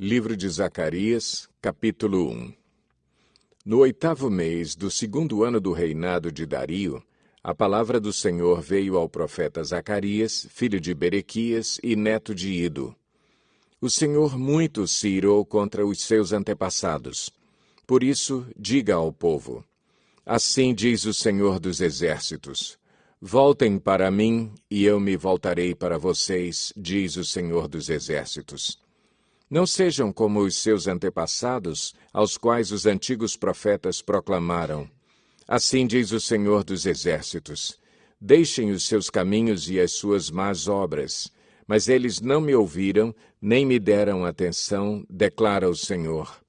Livro de Zacarias, capítulo 1. No 8º mês do 2º ano do reinado de Dario, a palavra do Senhor veio ao profeta Zacarias, filho de Berequias e neto de Ido. O Senhor muito se irou contra os seus antepassados. Por isso, diga ao povo: assim diz o Senhor dos Exércitos: voltem para mim, e eu me voltarei para vocês, diz o Senhor dos Exércitos. Não sejam como os seus antepassados, aos quais os antigos profetas proclamaram: assim diz o Senhor dos Exércitos: deixem os seus caminhos e as suas más obras. Mas eles não me ouviram, nem me deram atenção, declara o Senhor.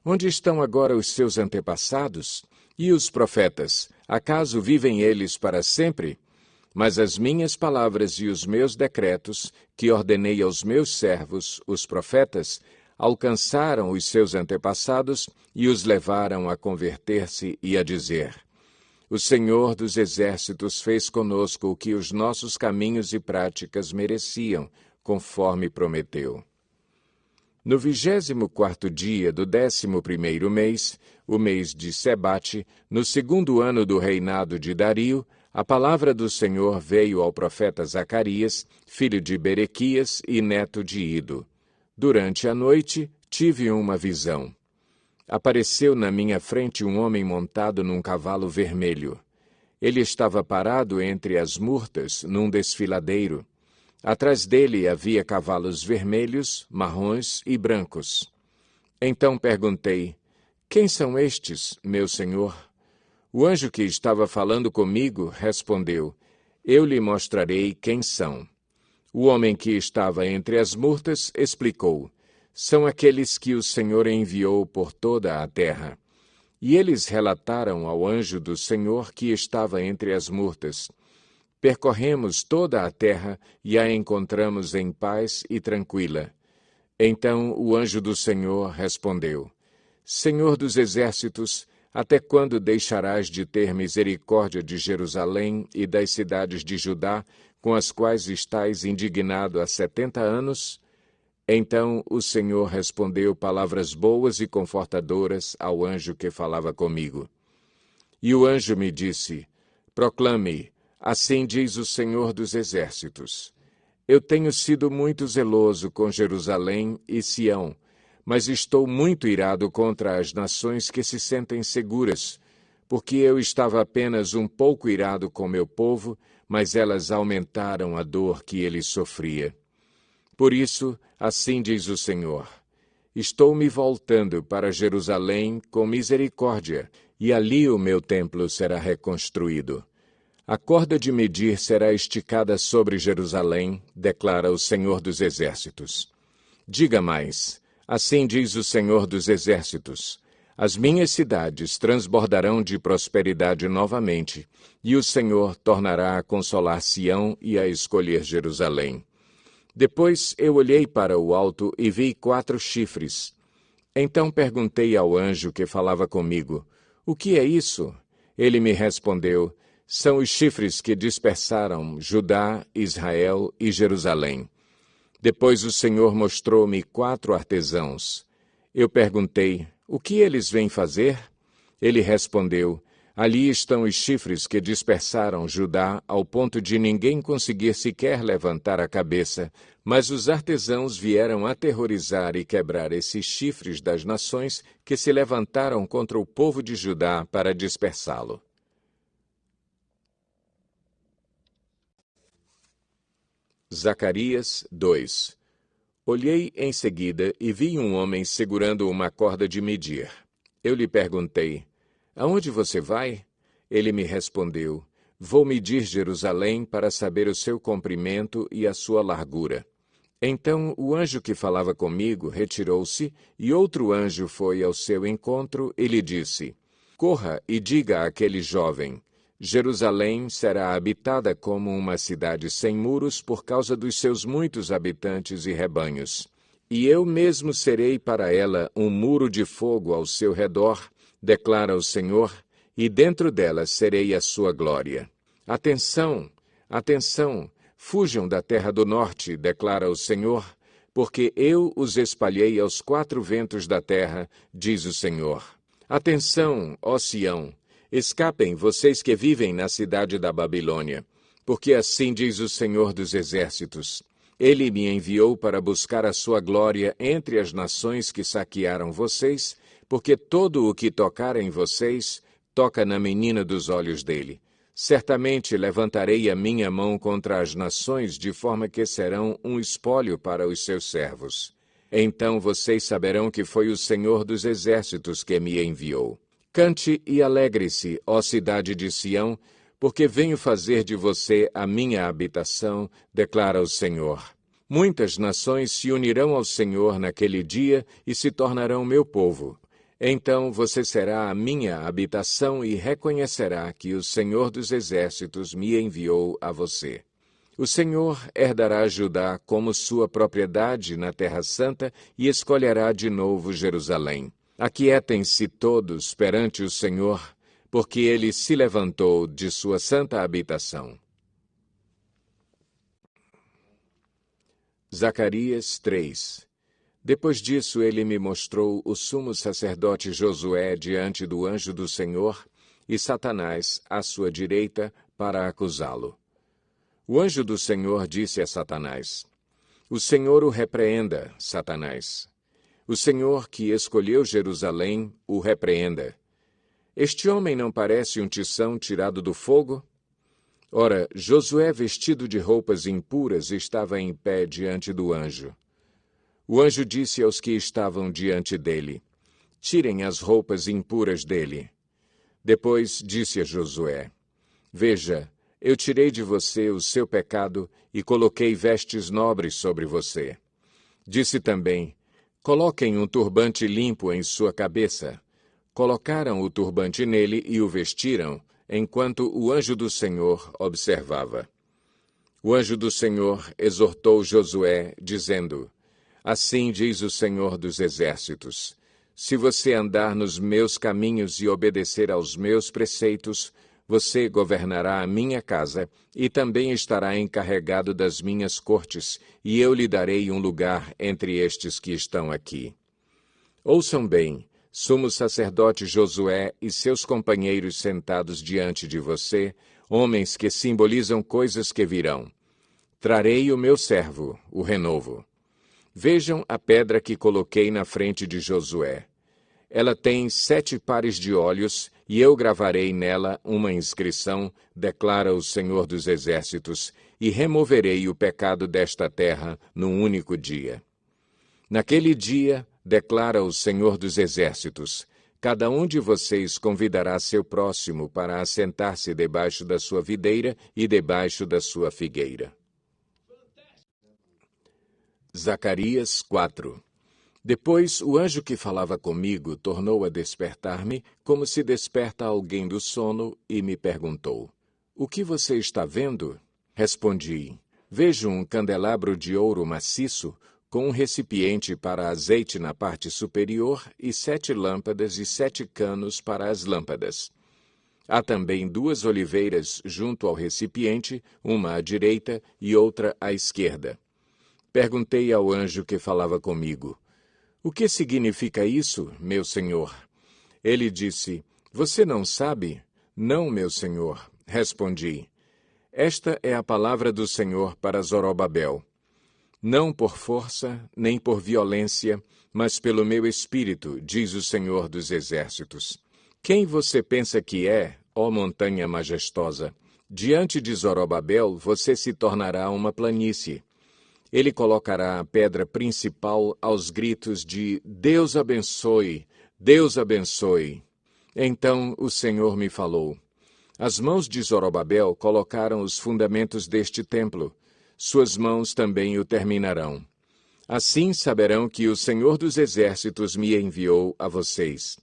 Onde estão agora os seus antepassados? E os profetas, acaso vivem eles para sempre? Mas as minhas palavras e os meus decretos, que ordenei aos meus servos, os profetas, alcançaram os seus antepassados e os levaram a converter-se e a dizer: o Senhor dos Exércitos fez conosco o que os nossos caminhos e práticas mereciam, conforme prometeu. No 24º dia do 11º mês, o mês de Sebate, no 2º ano do reinado de Dario, a palavra do Senhor veio ao profeta Zacarias, filho de Berequias e neto de Ido. Durante a noite, tive uma visão. Apareceu na minha frente um homem montado num cavalo vermelho. Ele estava parado entre as murtas, num desfiladeiro. Atrás dele havia cavalos vermelhos, marrons e brancos. Então perguntei: quem são estes, meu senhor? O anjo que estava falando comigo respondeu: eu lhe mostrarei quem são. O homem que estava entre as murtas explicou: são aqueles que o Senhor enviou por toda a terra. E eles relataram ao anjo do Senhor que estava entre as murtas: percorremos toda a terra e a encontramos em paz e tranquila. Então o anjo do Senhor respondeu: Senhor dos Exércitos, até quando deixarás de ter misericórdia de Jerusalém e das cidades de Judá, com as quais estás indignado há 70 anos? Então o Senhor respondeu palavras boas e confortadoras ao anjo que falava comigo. E o anjo me disse: proclame, assim diz o Senhor dos Exércitos: eu tenho sido muito zeloso com Jerusalém e Sião, mas estou muito irado contra as nações que se sentem seguras, porque eu estava apenas um pouco irado com meu povo, mas elas aumentaram a dor que ele sofria. Por isso, assim diz o Senhor: estou me voltando para Jerusalém com misericórdia, e ali o meu templo será reconstruído. A corda de medir será esticada sobre Jerusalém, declara o Senhor dos Exércitos. Diga mais: assim diz o Senhor dos Exércitos: as minhas cidades transbordarão de prosperidade novamente, e o Senhor tornará a consolar Sião e a escolher Jerusalém. Depois eu olhei para o alto e vi 4 chifres. Então perguntei ao anjo que falava comigo: o que é isso? Ele me respondeu: são os chifres que dispersaram Judá, Israel e Jerusalém. Depois o Senhor mostrou-me 4 artesãos. Eu perguntei: o que eles vêm fazer? Ele respondeu: ali estão os chifres que dispersaram Judá ao ponto de ninguém conseguir sequer levantar a cabeça, mas os artesãos vieram aterrorizar e quebrar esses chifres das nações que se levantaram contra o povo de Judá para dispersá-lo. Zacarias 2. Olhei em seguida e vi um homem segurando uma corda de medir. Eu lhe perguntei: aonde você vai? Ele me respondeu: vou medir Jerusalém para saber o seu comprimento e a sua largura. Então o anjo que falava comigo retirou-se, e outro anjo foi ao seu encontro e lhe disse: corra e diga àquele jovem: Jerusalém será habitada como uma cidade sem muros por causa dos seus muitos habitantes e rebanhos. E eu mesmo serei para ela um muro de fogo ao seu redor, declara o Senhor, e dentro dela serei a sua glória. Atenção, atenção, fujam da terra do norte, declara o Senhor, porque eu os espalhei aos quatro ventos da terra, diz o Senhor. Atenção, ó Sião, escapem vocês que vivem na cidade da Babilônia, porque assim diz o Senhor dos Exércitos. Ele me enviou para buscar a sua glória entre as nações que saquearam vocês, porque todo o que tocar em vocês toca na menina dos olhos dele. Certamente levantarei a minha mão contra as nações, de forma que serão um espólio para os seus servos. Então vocês saberão que foi o Senhor dos Exércitos que me enviou. Cante e alegre-se, ó cidade de Sião, porque venho fazer de você a minha habitação, declara o Senhor. Muitas nações se unirão ao Senhor naquele dia e se tornarão meu povo. Então você será a minha habitação e reconhecerá que o Senhor dos Exércitos me enviou a você. O Senhor herdará Judá como sua propriedade na Terra Santa e escolherá de novo Jerusalém. Aquietem-se todos perante o Senhor, porque ele se levantou de sua santa habitação. Zacarias 3. Depois disso ele me mostrou o sumo sacerdote Josué diante do anjo do Senhor e Satanás à sua direita para acusá-lo. O anjo do Senhor disse a Satanás: O Senhor o repreenda, Satanás. O Senhor que escolheu Jerusalém o repreenda. Este homem não parece um tição tirado do fogo? Ora, Josué, vestido de roupas impuras, estava em pé diante do anjo. O anjo disse aos que estavam diante dele: Tirem as roupas impuras dele. Depois disse a Josué: Veja, eu tirei de você o seu pecado e coloquei vestes nobres sobre você. Disse também: Coloquem um turbante limpo em sua cabeça. Colocaram o turbante nele e o vestiram, enquanto o anjo do Senhor observava. O anjo do Senhor exortou Josué, dizendo: Assim diz o Senhor dos Exércitos: Se você andar nos meus caminhos e obedecer aos meus preceitos, você governará a minha casa e também estará encarregado das minhas cortes, e eu lhe darei um lugar entre estes que estão aqui. Ouçam bem, sumo sacerdote Josué e seus companheiros sentados diante de você, homens que simbolizam coisas que virão. Trarei o meu servo, o renovo. Vejam a pedra que coloquei na frente de Josué. Ela tem 7 pares de olhos, e eu gravarei nela uma inscrição, declara o Senhor dos Exércitos, e removerei o pecado desta terra num único dia. Naquele dia, declara o Senhor dos Exércitos, cada um de vocês convidará seu próximo para assentar-se debaixo da sua videira e debaixo da sua figueira. Zacarias 4. Depois o anjo que falava comigo tornou a despertar-me, como se desperta alguém do sono, e me perguntou: O que você está vendo? Respondi: Vejo um candelabro de ouro maciço, com um recipiente para azeite na parte superior e 7 lâmpadas e 7 canos para as lâmpadas. Há também 2 oliveiras junto ao recipiente, uma à direita e outra à esquerda. Perguntei ao anjo que falava comigo: O que significa isso, meu senhor? Ele disse: Você não sabe? Não, meu senhor, respondi. Esta é a palavra do Senhor para Zorobabel. Não por força, nem por violência, mas pelo meu espírito, diz o Senhor dos Exércitos. Quem você pensa que é, ó montanha majestosa? Diante de Zorobabel você se tornará uma planície. Ele colocará a pedra principal aos gritos de Deus abençoe, Deus abençoe. Então o Senhor me falou: As mãos de Zorobabel colocaram os fundamentos deste templo. Suas mãos também o terminarão. Assim saberão que o Senhor dos Exércitos me enviou a vocês.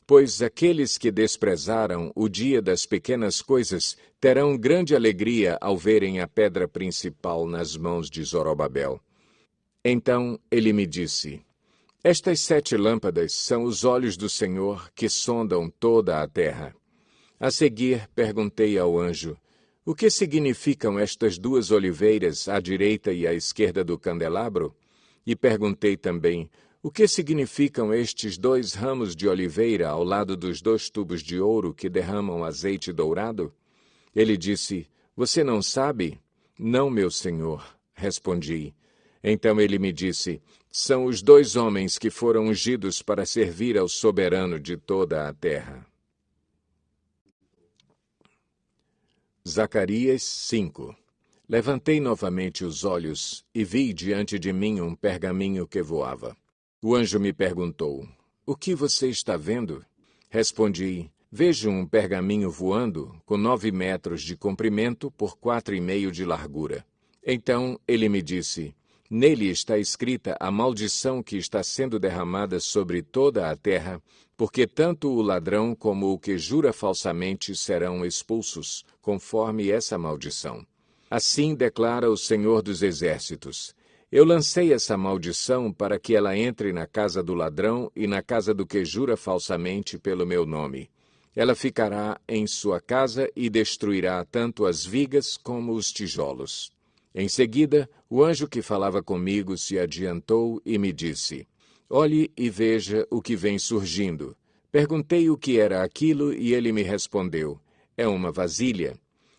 Pois aqueles que desprezaram o dia das pequenas coisas terão grande alegria ao verem a pedra principal nas mãos de Zorobabel. Então ele me disse: Estas 7 lâmpadas são os olhos do Senhor que sondam toda a terra. A seguir perguntei ao anjo: O que significam estas 2 oliveiras à direita e à esquerda do candelabro? E perguntei também: o que significam estes 2 ramos de oliveira ao lado dos 2 tubos de ouro que derramam azeite dourado? Ele disse: você não sabe? Não, meu senhor, respondi. Então ele me disse: são os 2 homens que foram ungidos para servir ao soberano de toda a terra. Zacarias 5. Levantei novamente os olhos e vi diante de mim um pergaminho que voava. O anjo me perguntou: o que você está vendo? Respondi: vejo um pergaminho voando com 9 metros de comprimento por 4,5 de largura. Então ele me disse: nele está escrita a maldição que está sendo derramada sobre toda a terra, porque tanto o ladrão como o que jura falsamente serão expulsos, conforme essa maldição. Assim declara o Senhor dos Exércitos: eu lancei essa maldição para que ela entre na casa do ladrão e na casa do que jura falsamente pelo meu nome. Ela ficará em sua casa e destruirá tanto as vigas como os tijolos. Em seguida, o anjo que falava comigo se adiantou e me disse: olhe e veja o que vem surgindo. Perguntei o que era aquilo e ele me respondeu: é uma vasilha.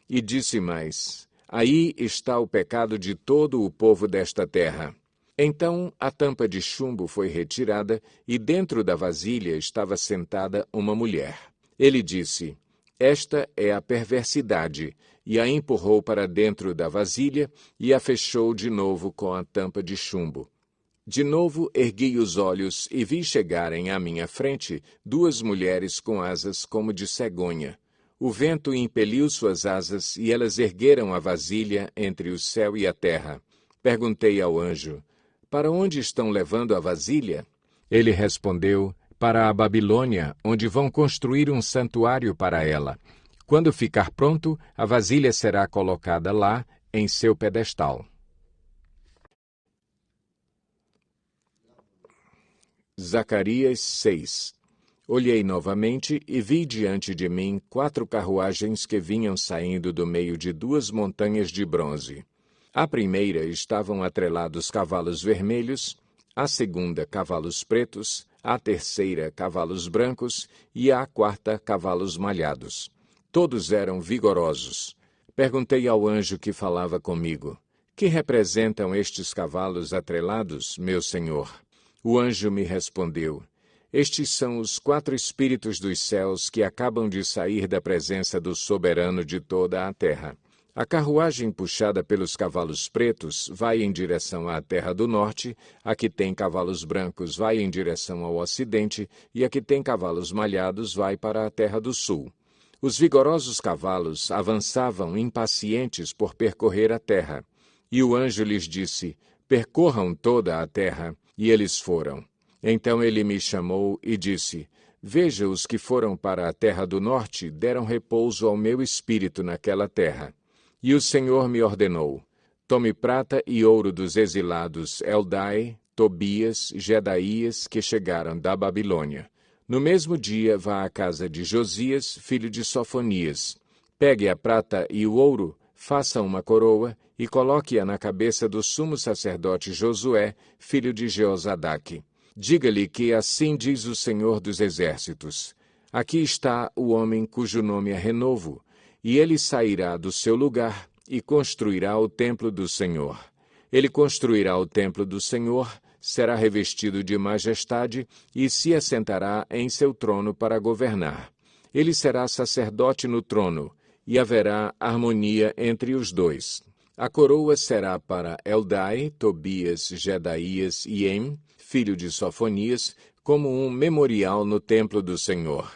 E disse mais: aí está o pecado de todo o povo desta terra. Então a tampa de chumbo foi retirada e dentro da vasilha estava sentada uma mulher. Ele disse: esta é a perversidade, e a empurrou para dentro da vasilha e a fechou de novo com a tampa de chumbo. De novo ergui os olhos e vi chegarem à minha frente 2 mulheres com asas como de cegonha. O vento impeliu suas asas e elas ergueram a vasilha entre o céu e a terra. Perguntei ao anjo: para onde estão levando a vasilha? Ele respondeu: para a Babilônia, onde vão construir um santuário para ela. Quando ficar pronto, a vasilha será colocada lá, em seu pedestal. Zacarias 6. Olhei novamente e vi diante de mim 4 carruagens que vinham saindo do meio de 2 montanhas de bronze. À primeira estavam atrelados cavalos vermelhos, à segunda cavalos pretos, à terceira cavalos brancos e à quarta cavalos malhados. Todos eram vigorosos. Perguntei ao anjo que falava comigo: que representam estes cavalos atrelados, meu senhor? O anjo me respondeu: estes são os 4 espíritos dos céus que acabam de sair da presença do soberano de toda a terra. A carruagem puxada pelos cavalos pretos vai em direção à terra do norte, a que tem cavalos brancos vai em direção ao ocidente, e a que tem cavalos malhados vai para a terra do sul. Os vigorosos cavalos avançavam impacientes por percorrer a terra. E o anjo lhes disse: percorram toda a terra. E eles foram. Então ele me chamou e disse: veja, os que foram para a terra do norte deram repouso ao meu espírito naquela terra. E o Senhor me ordenou: tome prata e ouro dos exilados Eldai, Tobias, Jedaías, que chegaram da Babilônia. No mesmo dia vá à casa de Josias, filho de Sofonias. Pegue a prata e o ouro, faça uma coroa e coloque-a na cabeça do sumo sacerdote Josué, filho de Jeozadaque. Diga-lhe que assim diz o Senhor dos Exércitos: aqui está o homem cujo nome é Renovo, e ele sairá do seu lugar e construirá o templo do Senhor. Ele construirá o templo do Senhor, será revestido de majestade e se assentará em seu trono para governar. Ele será sacerdote no trono, e haverá harmonia entre os 2. A coroa será para Eldai, Tobias, Jedaías e Em, filho de Sofonias, como um memorial no templo do Senhor.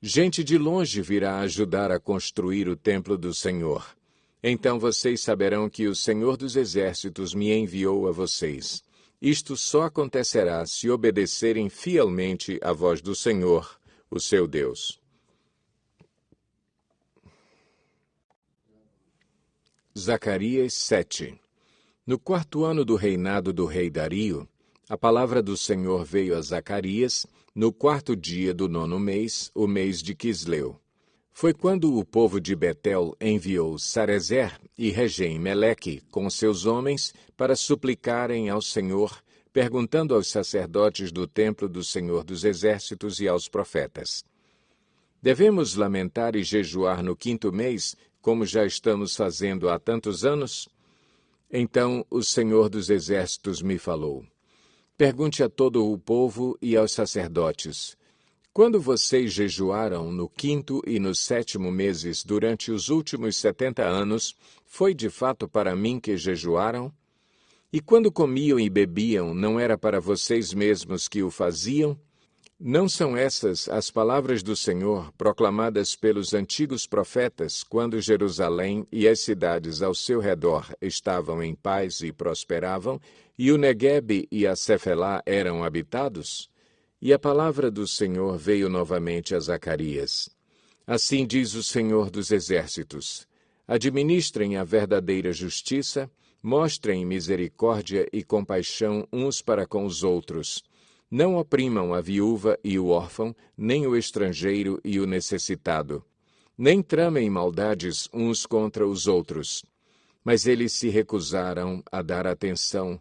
Gente de longe virá ajudar a construir o templo do Senhor. Então vocês saberão que o Senhor dos Exércitos me enviou a vocês. Isto só acontecerá se obedecerem fielmente à voz do Senhor, o seu Deus. Zacarias 7. No 4º ano do reinado do rei Dario, a palavra do Senhor veio a Zacarias no 4º dia do 9º mês, o mês de Quisleu. Foi quando o povo de Betel enviou Sarezer e Regem-Meleque com seus homens para suplicarem ao Senhor perguntando aos sacerdotes do templo do Senhor dos Exércitos e aos profetas: devemos lamentar e jejuar no 5º mês, como já estamos fazendo há tantos anos? Então o Senhor dos Exércitos me falou: pergunte a todo o povo e aos sacerdotes: quando vocês jejuaram no 5º e no 7º meses durante os últimos 70 anos, foi de fato para mim que jejuaram? E quando comiam e bebiam, não era para vocês mesmos que o faziam? Não são essas as palavras do Senhor proclamadas pelos antigos profetas quando Jerusalém e as cidades ao seu redor estavam em paz e prosperavam, e o Neguebe e a Cefelá eram habitados? E a palavra do Senhor veio novamente a Zacarias: assim diz o Senhor dos Exércitos: administrem a verdadeira justiça, mostrem misericórdia e compaixão uns para com os outros. Não oprimam a viúva e o órfão, nem o estrangeiro e o necessitado. Nem tramem maldades uns contra os outros. Mas eles se recusaram a dar atenção.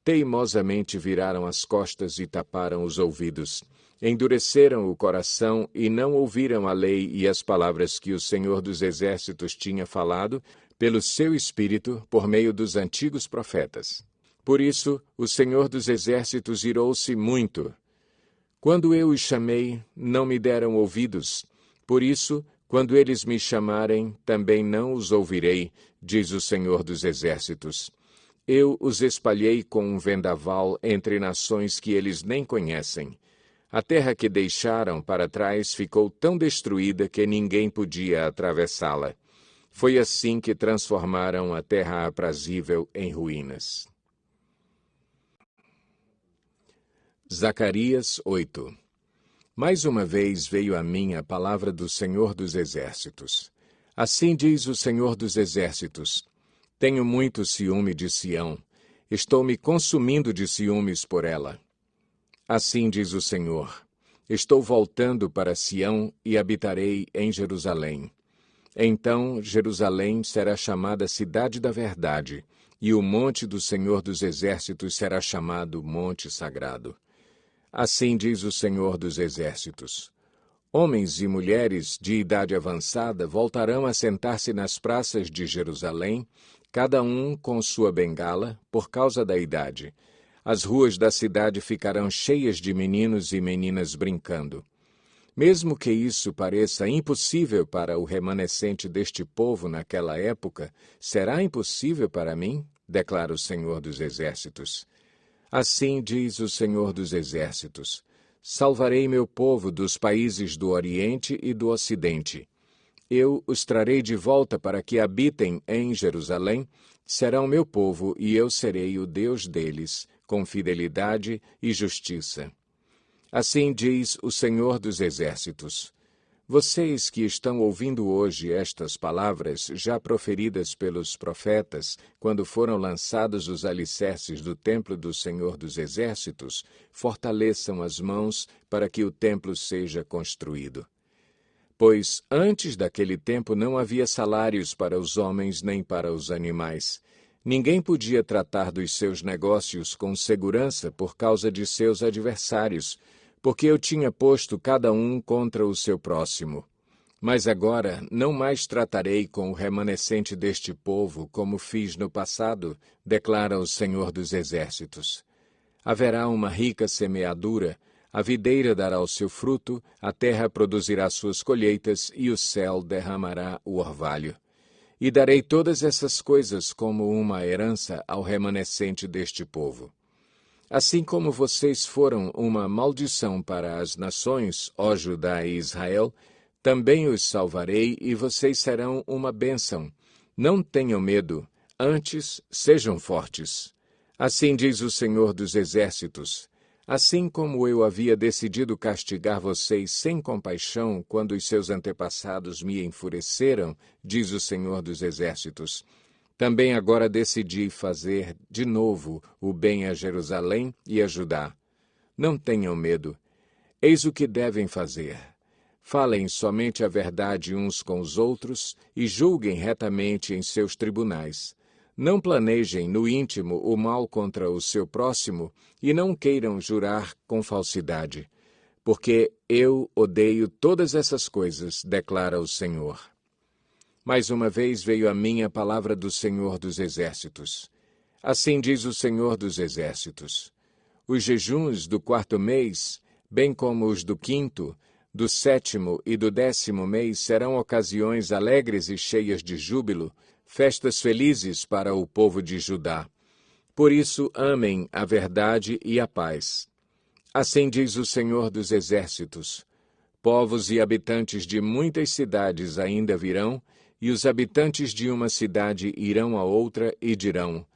Teimosamente viraram as costas e taparam os ouvidos. Endureceram o coração e não ouviram a lei e as palavras que o Senhor dos Exércitos tinha falado pelo seu Espírito por meio dos antigos profetas. Por isso, o Senhor dos Exércitos irou-se muito. Quando eu os chamei, não me deram ouvidos. Por isso, quando eles me chamarem, também não os ouvirei, diz o Senhor dos Exércitos. Eu os espalhei com um vendaval entre nações que eles nem conhecem. A terra que deixaram para trás ficou tão destruída que ninguém podia atravessá-la. Foi assim que transformaram a terra aprazível em ruínas. Zacarias 8. Mais uma vez veio a mim a palavra do Senhor dos Exércitos. Assim diz o Senhor dos Exércitos: tenho muito ciúme de Sião. Estou me consumindo de ciúmes por ela. Assim diz o Senhor: estou voltando para Sião e habitarei em Jerusalém. Então Jerusalém será chamada Cidade da Verdade, e o monte do Senhor dos Exércitos será chamado Monte Sagrado. Assim diz o Senhor dos Exércitos: homens e mulheres de idade avançada voltarão a sentar-se nas praças de Jerusalém, cada um com sua bengala, por causa da idade. As ruas da cidade ficarão cheias de meninos e meninas brincando. Mesmo que isso pareça impossível para o remanescente deste povo naquela época, será impossível para mim? Declara o Senhor dos Exércitos. Assim diz o Senhor dos Exércitos: salvarei meu povo dos países do Oriente e do Ocidente. Eu os trarei de volta para que habitem em Jerusalém, serão meu povo e eu serei o Deus deles, com fidelidade e justiça. Assim diz o Senhor dos Exércitos: vocês que estão ouvindo hoje estas palavras já proferidas pelos profetas, quando foram lançados os alicerces do templo do Senhor dos Exércitos, fortaleçam as mãos para que o templo seja construído. Pois antes daquele tempo não havia salários para os homens nem para os animais. Ninguém podia tratar dos seus negócios com segurança por causa de seus adversários, porque eu tinha posto cada um contra o seu próximo. Mas agora não mais tratarei com o remanescente deste povo como fiz no passado, declara o Senhor dos Exércitos. Haverá uma rica semeadura, a videira dará o seu fruto, a terra produzirá suas colheitas e o céu derramará o orvalho. E darei todas essas coisas como uma herança ao remanescente deste povo. Assim como vocês foram uma maldição para as nações, ó Judá e Israel, também os salvarei e vocês serão uma bênção. Não tenham medo, antes sejam fortes. Assim diz o Senhor dos Exércitos: assim como eu havia decidido castigar vocês sem compaixão quando os seus antepassados me enfureceram, diz o Senhor dos Exércitos, também agora decidi fazer de novo o bem a Jerusalém e a Judá. Não tenham medo. Eis o que devem fazer. Falem somente a verdade uns com os outros e julguem retamente em seus tribunais. Não planejem no íntimo o mal contra o seu próximo e não queiram jurar com falsidade, porque eu odeio todas essas coisas, declara o Senhor. Mais uma vez veio a mim a palavra do Senhor dos Exércitos. Assim diz o Senhor dos Exércitos: os jejuns do 4º mês, bem como os do 5º, do 7º e do 10º mês serão ocasiões alegres e cheias de júbilo, festas felizes para o povo de Judá. Por isso amem a verdade e a paz. Assim diz o Senhor dos Exércitos: povos e habitantes de muitas cidades ainda virão, e os habitantes de uma cidade irão a outra e dirão: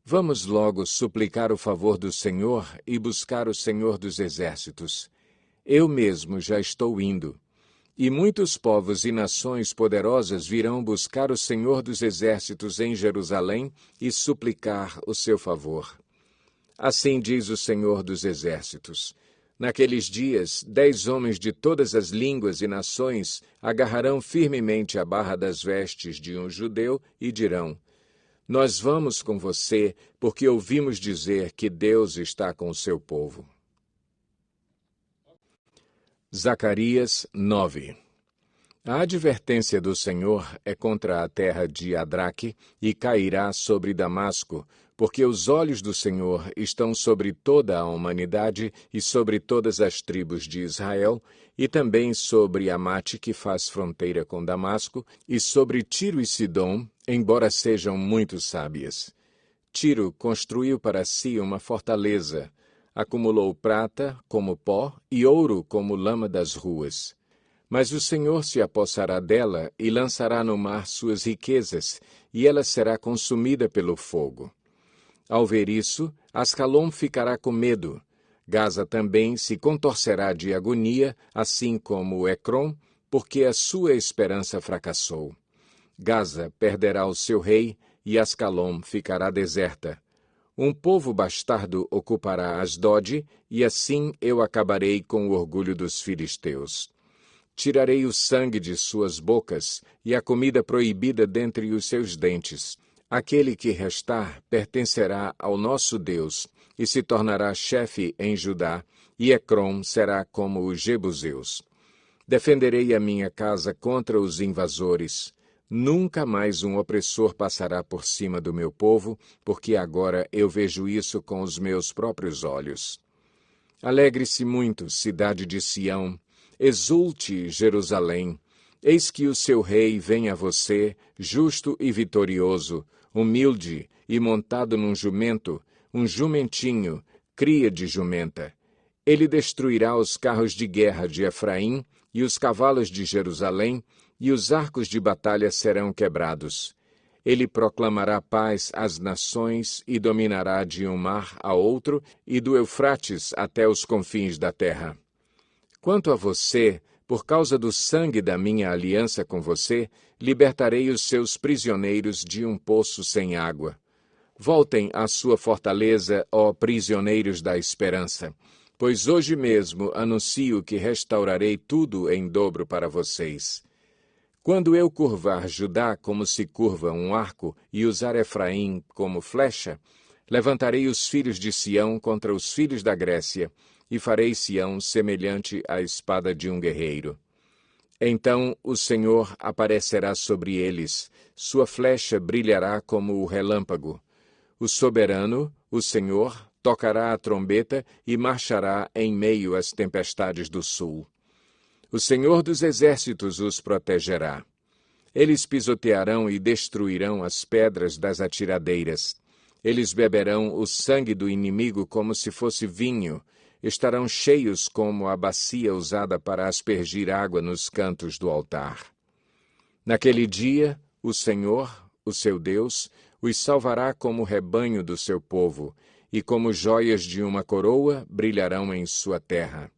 vamos logo suplicar o favor do Senhor e buscar o Senhor dos Exércitos. Eu mesmo já estou indo. E muitos povos e nações poderosas virão buscar o Senhor dos Exércitos em Jerusalém e suplicar o seu favor. Assim diz o Senhor dos Exércitos: naqueles dias, 10 homens de todas as línguas e nações agarrarão firmemente a barra das vestes de um judeu e dirão: nós vamos com você, porque ouvimos dizer que Deus está com o seu povo. Zacarias 9. A advertência do Senhor é contra a terra de Adraque e cairá sobre Damasco, porque os olhos do Senhor estão sobre toda a humanidade e sobre todas as tribos de Israel, e também sobre Amate, que faz fronteira com Damasco, e sobre Tiro e Sidom, embora sejam muito sábias. Tiro construiu para si uma fortaleza, acumulou prata como pó e ouro como lama das ruas. Mas o Senhor se apossará dela e lançará no mar suas riquezas, e ela será consumida pelo fogo. Ao ver isso, Ascalon ficará com medo. Gaza também se contorcerá de agonia, assim como Ecrom, porque a sua esperança fracassou. Gaza perderá o seu rei, e Ascalon ficará deserta. Um povo bastardo ocupará Asdod, e assim eu acabarei com o orgulho dos filisteus. Tirarei o sangue de suas bocas e a comida proibida dentre os seus dentes. Aquele que restar pertencerá ao nosso Deus e se tornará chefe em Judá, e Ecrom será como os jebuseus. Defenderei a minha casa contra os invasores. Nunca mais um opressor passará por cima do meu povo, porque agora eu vejo isso com os meus próprios olhos. Alegre-se muito, cidade de Sião. Exulte, Jerusalém. Eis que o seu rei vem a você, justo e vitorioso, humilde e montado num jumento, um jumentinho, cria de jumenta. Ele destruirá os carros de guerra de Efraim e os cavalos de Jerusalém, e os arcos de batalha serão quebrados. Ele proclamará paz às nações e dominará de um mar a outro e do Eufrates até os confins da terra. Quanto a você, por causa do sangue da minha aliança com você, libertarei os seus prisioneiros de um poço sem água. Voltem à sua fortaleza, ó prisioneiros da esperança, pois hoje mesmo anuncio que restaurarei tudo em dobro para vocês. Quando eu curvar Judá como se curva um arco e usar Efraim como flecha, levantarei os filhos de Sião contra os filhos da Grécia, e farei Sião semelhante à espada de um guerreiro. Então o Senhor aparecerá sobre eles, sua flecha brilhará como o relâmpago. O soberano, o Senhor, tocará a trombeta e marchará em meio às tempestades do sul. O Senhor dos Exércitos os protegerá. Eles pisotearão e destruirão as pedras das atiradeiras. Eles beberão o sangue do inimigo como se fosse vinho. Estarão cheios como a bacia usada para aspergir água nos cantos do altar. Naquele dia, o Senhor, o seu Deus, os salvará como rebanho do seu povo, e como joias de uma coroa brilharão em sua terra.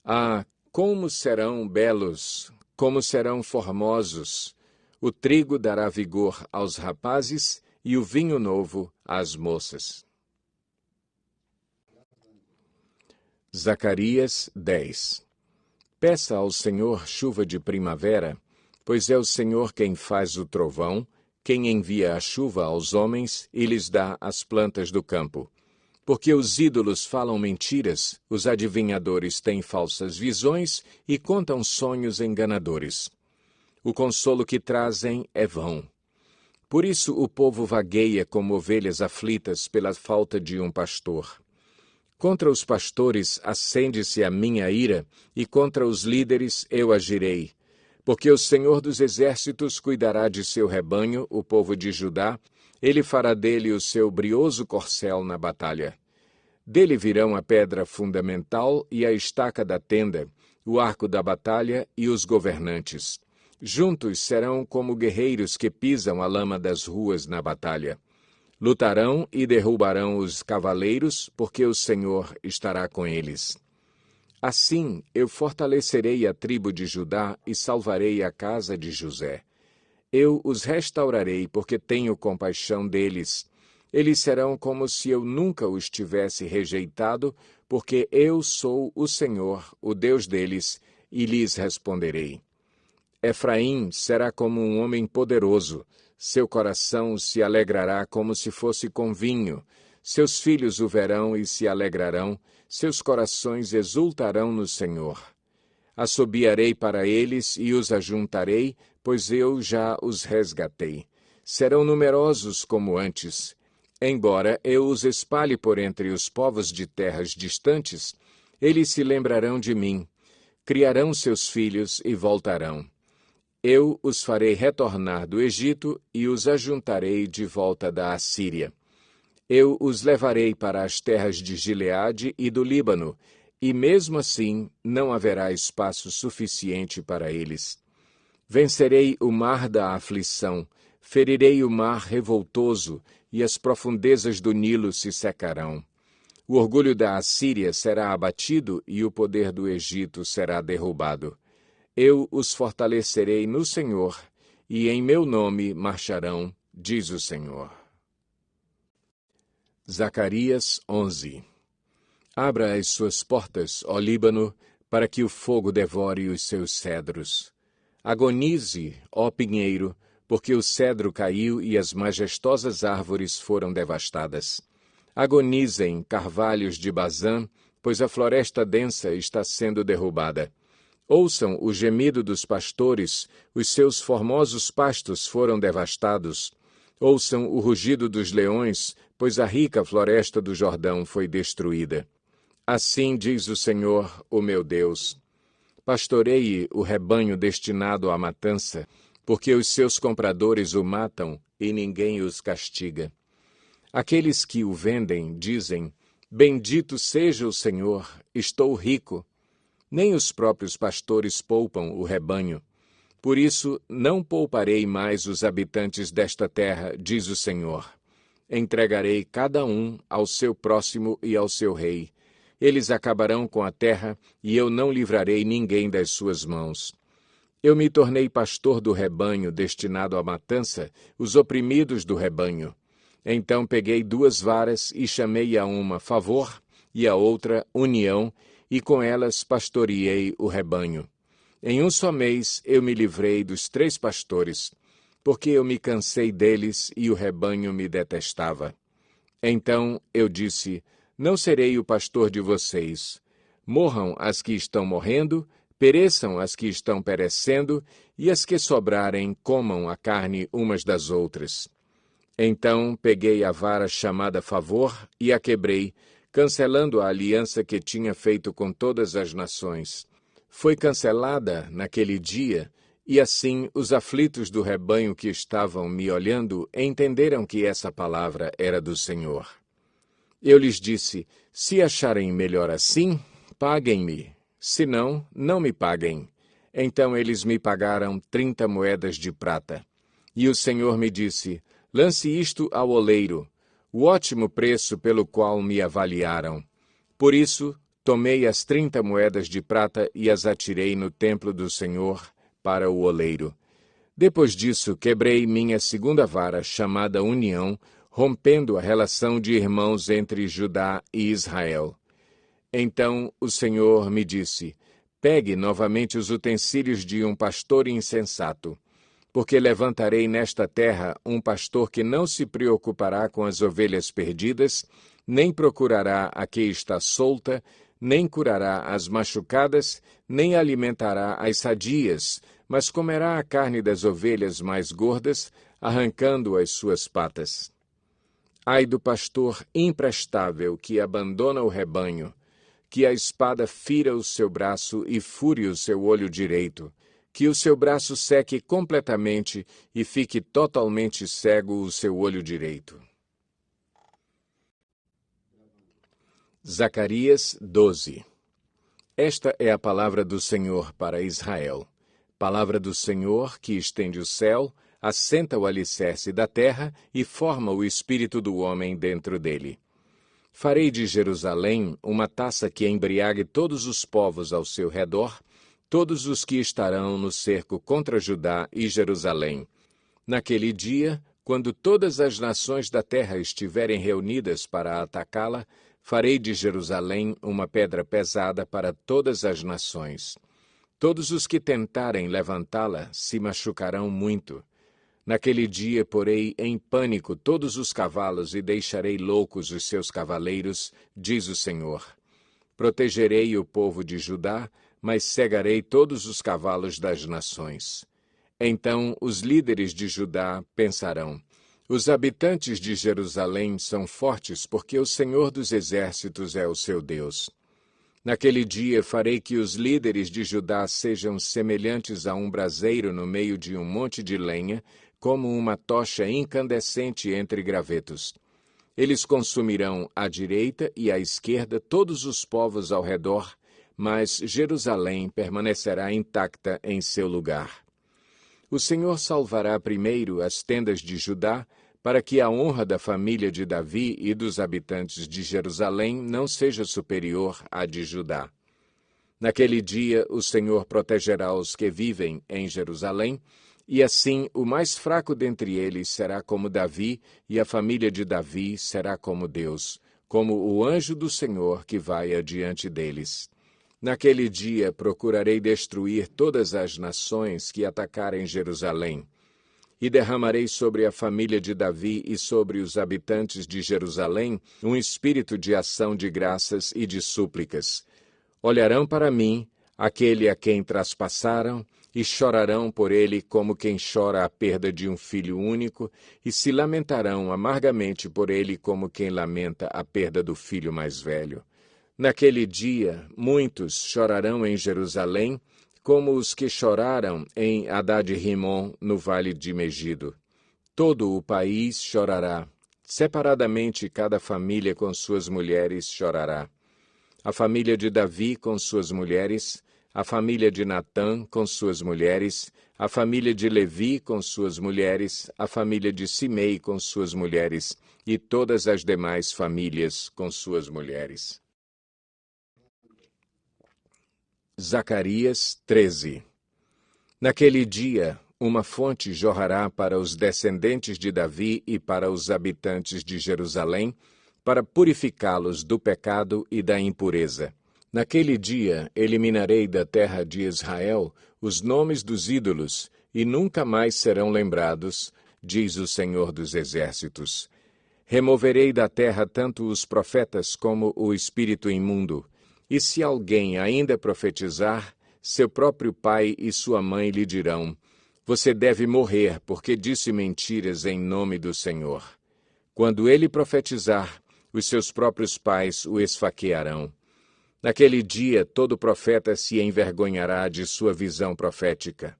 Ah, como serão belos, como serão formosos! O trigo dará vigor aos rapazes e o vinho novo às moças. Zacarias 10. Peça ao Senhor chuva de primavera, pois é o Senhor quem faz o trovão, quem envia a chuva aos homens e lhes dá as plantas do campo. Porque os ídolos falam mentiras, os adivinhadores têm falsas visões e contam sonhos enganadores. O consolo que trazem é vão. Por isso o povo vagueia como ovelhas aflitas pela falta de um pastor. Contra os pastores acende-se a minha ira, e contra os líderes eu agirei. Porque o Senhor dos Exércitos cuidará de seu rebanho, o povo de Judá, ele fará dele o seu brioso corcel na batalha. Dele virão a pedra fundamental e a estaca da tenda, o arco da batalha e os governantes. Juntos serão como guerreiros que pisam a lama das ruas na batalha. Lutarão e derrubarão os cavaleiros, porque o Senhor estará com eles. Assim eu fortalecerei a tribo de Judá e salvarei a casa de José. Eu os restaurarei, porque tenho compaixão deles. Eles serão como se eu nunca os tivesse rejeitado, porque eu sou o Senhor, o Deus deles, e lhes responderei. Efraim será como um homem poderoso, seu coração se alegrará como se fosse com vinho, seus filhos o verão e se alegrarão, seus corações exultarão no Senhor. Assobiarei para eles e os ajuntarei, pois eu já os resgatei. Serão numerosos como antes. Embora eu os espalhe por entre os povos de terras distantes, eles se lembrarão de mim, criarão seus filhos e voltarão. Eu os farei retornar do Egito e os ajuntarei de volta da Assíria. Eu os levarei para as terras de Gileade e do Líbano, e mesmo assim não haverá espaço suficiente para eles. Vencerei o mar da aflição, ferirei o mar revoltoso, e as profundezas do Nilo se secarão. O orgulho da Assíria será abatido e o poder do Egito será derrubado. Eu os fortalecerei no Senhor, e em meu nome marcharão, diz o Senhor. Zacarias 11. Abra as suas portas, ó Líbano, para que o fogo devore os seus cedros. Agonize, ó pinheiro, porque o cedro caiu e as majestosas árvores foram devastadas. Agonizem, carvalhos de Bazã, pois a floresta densa está sendo derrubada. Ouçam o gemido dos pastores, os seus formosos pastos foram devastados. Ouçam o rugido dos leões, pois a rica floresta do Jordão foi destruída. Assim diz o Senhor, o meu Deus: pastoreie o rebanho destinado à matança, porque os seus compradores o matam e ninguém os castiga. Aqueles que o vendem dizem: bendito seja o Senhor, estou rico. Nem os próprios pastores poupam o rebanho. Por isso, não pouparei mais os habitantes desta terra, diz o Senhor. Entregarei cada um ao seu próximo e ao seu rei. Eles acabarão com a terra, e eu não livrarei ninguém das suas mãos. Eu me tornei pastor do rebanho destinado à matança, os oprimidos do rebanho. Então peguei 2 varas e chamei a uma favor, e a outra união, e com elas pastoreei o rebanho. Em um só mês eu me livrei dos 3 pastores, porque eu me cansei deles e o rebanho me detestava. Então eu disse: não serei o pastor de vocês. Morram as que estão morrendo, pereçam as que estão perecendo, e as que sobrarem comam a carne umas das outras. Então peguei a vara chamada favor e a quebrei, cancelando a aliança que tinha feito com todas as nações. Foi cancelada naquele dia, e assim os aflitos do rebanho que estavam me olhando entenderam que essa palavra era do Senhor. Eu lhes disse: se acharem melhor assim, paguem-me. Se não, não me paguem. Então eles me pagaram 30 moedas de prata. E o Senhor me disse: lance isto ao oleiro, o ótimo preço pelo qual me avaliaram. Por isso, tomei as 30 moedas de prata e as atirei no templo do Senhor para o oleiro. Depois disso, quebrei minha 2ª vara, chamada união, rompendo a relação de irmãos entre Judá e Israel. Então o Senhor me disse: pegue novamente os utensílios de um pastor insensato. porque levantarei nesta terra um pastor que não se preocupará com as ovelhas perdidas, nem procurará a que está solta, nem curará as machucadas, nem alimentará as sadias, mas comerá a carne das ovelhas mais gordas, arrancando as suas patas. Ai do pastor imprestável que abandona o rebanho, que a espada fira o seu braço e fure o seu olho direito, que o seu braço seque completamente e fique totalmente cego o seu olho direito. Zacarias 12. Esta é a palavra do Senhor para Israel. Palavra do Senhor que estende o céu, assenta o alicerce da terra e forma o espírito do homem dentro dele. Farei de Jerusalém uma taça que embriague todos os povos ao seu redor, todos os que estarão no cerco contra Judá e Jerusalém. Naquele dia, quando todas as nações da terra estiverem reunidas para atacá-la, farei de Jerusalém uma pedra pesada para todas as nações. Todos os que tentarem levantá-la se machucarão muito. Naquele dia porei em pânico todos os cavalos e deixarei loucos os seus cavaleiros, diz o Senhor. Protegerei o povo de Judá, mas cegarei todos os cavalos das nações. Então os líderes de Judá pensarão: os habitantes de Jerusalém são fortes porque o Senhor dos Exércitos é o seu Deus. Naquele dia farei que os líderes de Judá sejam semelhantes a um braseiro no meio de um monte de lenha, como uma tocha incandescente entre gravetos. Eles consumirão à direita e à esquerda todos os povos ao redor, mas Jerusalém permanecerá intacta em seu lugar. O Senhor salvará primeiro as tendas de Judá, para que a honra da família de Davi e dos habitantes de Jerusalém não seja superior à de Judá. Naquele dia o Senhor protegerá os que vivem em Jerusalém, e assim o mais fraco dentre eles será como Davi, e a família de Davi será como Deus, como o anjo do Senhor que vai adiante deles. Naquele dia procurarei destruir todas as nações que atacarem Jerusalém, e derramarei sobre a família de Davi e sobre os habitantes de Jerusalém um espírito de ação de graças e de súplicas. Olharão para mim, aquele a quem traspassaram, e chorarão por ele como quem chora a perda de um filho único, e se lamentarão amargamente por ele como quem lamenta a perda do filho mais velho. Naquele dia, muitos chorarão em Jerusalém, como os que choraram em Hadad-Rimon, no vale de Megido. Todo o país chorará. Separadamente, cada família com suas mulheres chorará. A família de Davi com suas mulheres, a família de Natã com suas mulheres, a família de Levi com suas mulheres, a família de Simei com suas mulheres, e todas as demais famílias com suas mulheres. Zacarias 13. Naquele dia, uma fonte jorrará para os descendentes de Davi e para os habitantes de Jerusalém, para purificá-los do pecado e da impureza. Naquele dia, eliminarei da terra de Israel os nomes dos ídolos, e nunca mais serão lembrados, diz o Senhor dos Exércitos. Removerei da terra tanto os profetas como o espírito imundo. E se alguém ainda profetizar, seu próprio pai e sua mãe lhe dirão: você deve morrer, porque disse mentiras em nome do Senhor. Quando ele profetizar, os seus próprios pais o esfaquearão. Naquele dia, todo profeta se envergonhará de sua visão profética.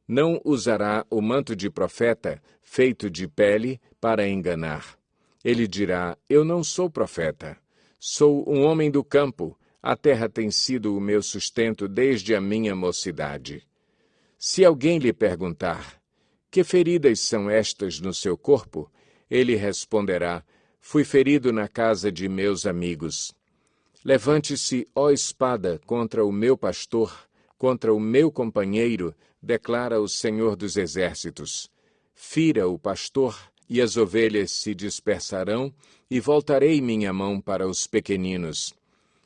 Não usará o manto de profeta, feito de pele, para enganar. Ele dirá: eu não sou profeta. Sou um homem do campo. A terra tem sido o meu sustento desde a minha mocidade. Se alguém lhe perguntar: que feridas são estas no seu corpo? Ele responderá: fui ferido na casa de meus amigos. Levante-se, ó espada, contra o meu pastor, contra o meu companheiro, declara o Senhor dos Exércitos. Fira o pastor, e as ovelhas se dispersarão, e voltarei minha mão para os pequeninos.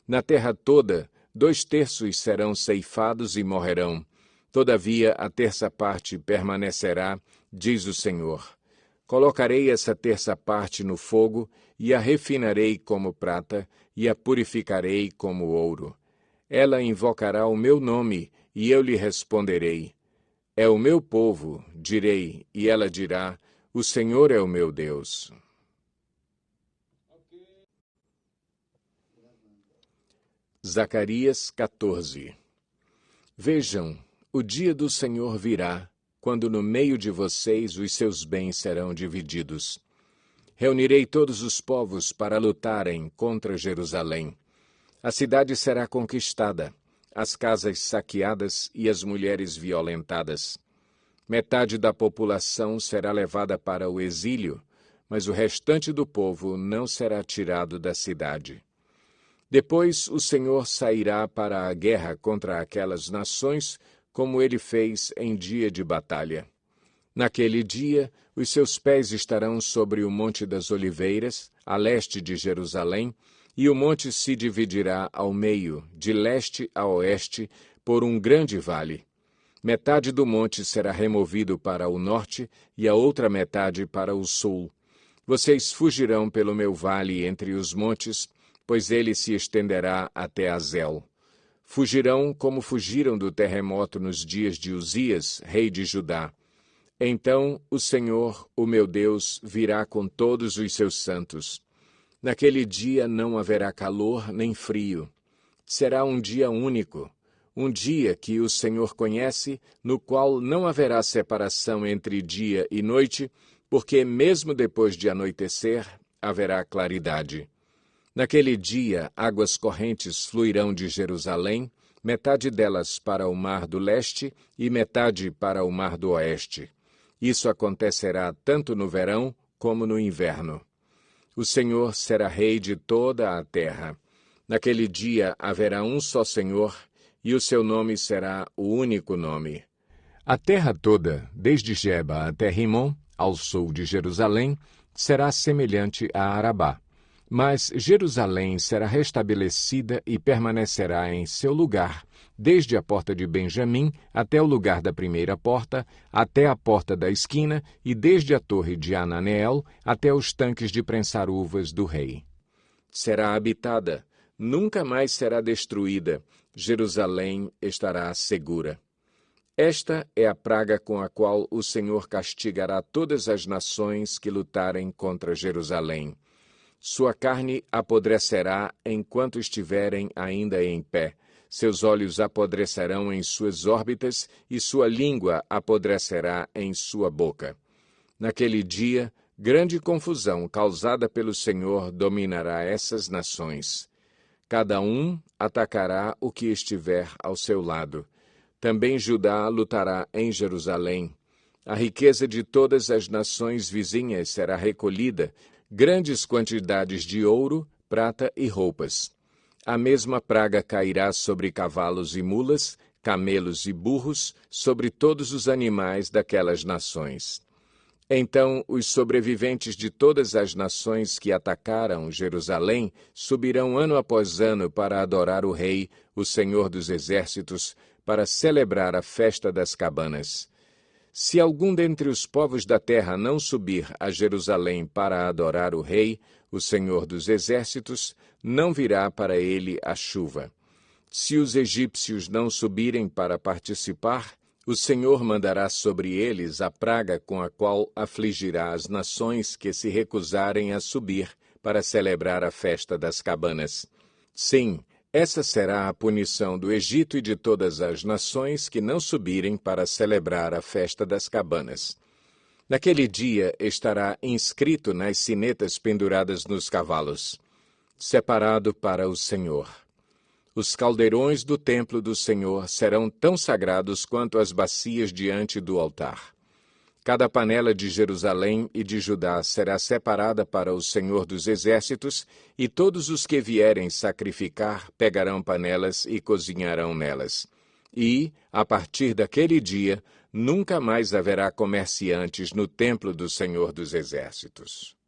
Na terra toda, 2/3 serão ceifados e morrerão. Todavia, a terça parte permanecerá, diz o Senhor. Colocarei essa terça parte no fogo, e a refinarei como prata, e a purificarei como ouro. Ela invocará o meu nome, e eu lhe responderei. É o meu povo, direi, e ela dirá, o Senhor é o meu Deus. Zacarias 14. Vejam, o dia do Senhor virá, quando no meio de vocês os seus bens serão divididos. Reunirei todos os povos para lutarem contra Jerusalém. A cidade será conquistada, as casas saqueadas e as mulheres violentadas. Metade da população será levada para o exílio, mas o restante do povo não será tirado da cidade. Depois o Senhor sairá para a guerra contra aquelas nações, como ele fez em dia de batalha. Naquele dia, os seus pés estarão sobre o Monte das Oliveiras, a leste de Jerusalém, e o monte se dividirá ao meio, de leste a oeste, por um grande vale. Metade do monte será removido para o norte e a outra metade para o sul. Vocês fugirão pelo meu vale entre os montes, pois ele se estenderá até Azel. Fugirão como fugiram do terremoto nos dias de Uzias, rei de Judá. Então o Senhor, o meu Deus, virá com todos os seus santos. Naquele dia não haverá calor nem frio. Será um dia único, um dia que o Senhor conhece, no qual não haverá separação entre dia e noite, porque mesmo depois de anoitecer, haverá claridade. Naquele dia, águas correntes fluirão de Jerusalém, metade delas para o mar do leste e metade para o mar do oeste. Isso acontecerá tanto no verão como no inverno. O Senhor será rei de toda a terra. Naquele dia haverá um só Senhor, e o seu nome será o único nome. A terra toda, desde Geba até Rimon, ao sul de Jerusalém, será semelhante a Arabá. Mas Jerusalém será restabelecida e permanecerá em seu lugar, desde a porta de Benjamim até o lugar da primeira porta, até a porta da esquina, e desde a torre de Ananeel até os tanques de prensar uvas do rei. Será habitada, nunca mais será destruída, Jerusalém estará segura. Esta é a praga com a qual o Senhor castigará todas as nações que lutarem contra Jerusalém. Sua carne apodrecerá enquanto estiverem ainda em pé. Seus olhos apodrecerão em suas órbitas e sua língua apodrecerá em sua boca. Naquele dia, grande confusão causada pelo Senhor dominará essas nações. Cada um atacará o que estiver ao seu lado. Também Judá lutará em Jerusalém. A riqueza de todas as nações vizinhas será recolhida, grandes quantidades de ouro, prata e roupas. A mesma praga cairá sobre cavalos e mulas, camelos e burros, sobre todos os animais daquelas nações. Então os sobreviventes de todas as nações que atacaram Jerusalém subirão ano após ano para adorar o Rei, o Senhor dos Exércitos, para celebrar a festa das cabanas. Se algum dentre os povos da terra não subir a Jerusalém para adorar o Rei, o Senhor dos Exércitos, não virá para ele a chuva. Se os egípcios não subirem para participar, o Senhor mandará sobre eles a praga com a qual afligirá as nações que se recusarem a subir para celebrar a festa das cabanas. Sim, essa será a punição do Egito e de todas as nações que não subirem para celebrar a festa das cabanas. Naquele dia estará inscrito nas sinetas penduradas nos cavalos: separado para o Senhor. Os caldeirões do templo do Senhor serão tão sagrados quanto as bacias diante do altar. Cada panela de Jerusalém e de Judá será separada para o Senhor dos Exércitos, e todos os que vierem sacrificar pegarão panelas e cozinharão nelas. E, a partir daquele dia, nunca mais haverá comerciantes no templo do Senhor dos Exércitos.